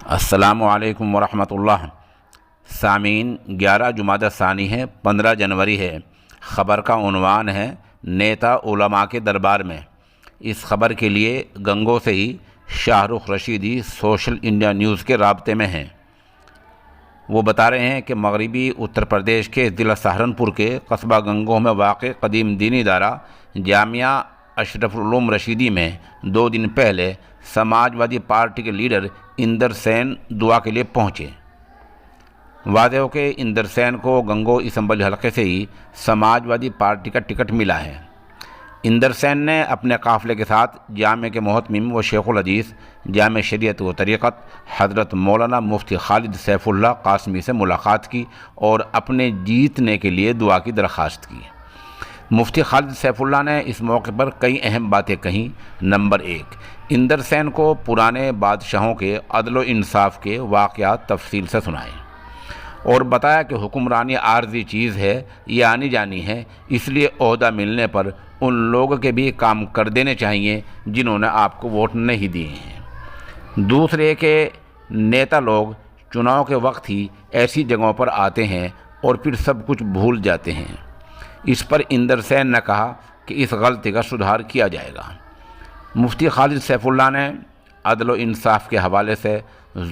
السلام علیکم ورحمۃ اللہ۔ سامعین، 11 جمادی الثانی ہے، 15 جنوری ہے۔ خبر کا عنوان ہے نیتا علماء کے دربار میں۔ اس خبر کے لیے گنگو سے ہی Shah Rukh Rashidi social India news کے رابطے میں ہیں۔ وہ بتا رہے ہیں کہ مغربی اتر پردیش کے ضلع سہارنپور کے قصبہ گنگو میں واقع قدیم دینی ادارہ جامعہ اشرف العلوم رشیدی میں 2 دن پہلے سماج وادی پارٹی کے لیڈر اندر سین دعا کے لیے پہنچے۔ واضح ہو کہ اندر سین کو گنگو اسمبلی حلقے سے ہی سماج وادی پارٹی کا ٹکٹ ملا ہے۔ اندر سین نے اپنے قافلے کے ساتھ جامعہ کے محتمم و شیخ الحدیث جامع شریعت و طریقت حضرت مولانا مفتی خالد سیف اللہ قاسمی سے ملاقات کی اور اپنے جیتنے کے لیے دعا کی درخواست کی۔ مفتی خالد سیف اللہ نے اس موقع پر کئی اہم باتیں کہیں۔ نمبر 1، اندر سین کو پرانے بادشاہوں کے عدل و انصاف کے واقعات تفصیل سے سنائے اور بتایا کہ حکمرانی عارضی چیز ہے، یہ آنی جانی ہے، اس لیے عہدہ ملنے پر ان لوگوں کے بھی کام کر دینے چاہیے جنہوں نے آپ کو ووٹ نہیں دیے ہیں۔ دوسرے کہ نیتا لوگ چناؤ کے وقت ہی ایسی جگہوں پر آتے ہیں اور پھر سب کچھ بھول جاتے ہیں۔ اس پر اندر سین نے کہا کہ اس غلطی کا سدھار کیا جائے گا۔ مفتی خالد سیف اللہ نے عدل و انصاف کے حوالے سے،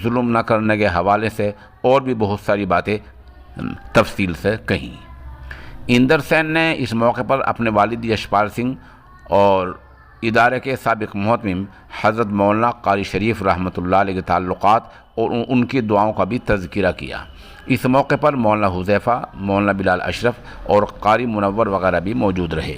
ظلم نہ کرنے کے حوالے سے اور بھی بہت ساری باتیں تفصیل سے کہیں۔ اندر سین نے اس موقع پر اپنے والد یشپال سنگھ اور ادارے کے سابق محتمم حضرت مولانا قاری شریف رحمۃ اللہ علیہ کے تعلقات اور ان کی دعاؤں کا بھی تذکرہ کیا۔ اس موقع پر مولانا حذیفہ، مولانا بلال اشرف اور قاری منور وغیرہ بھی موجود رہے۔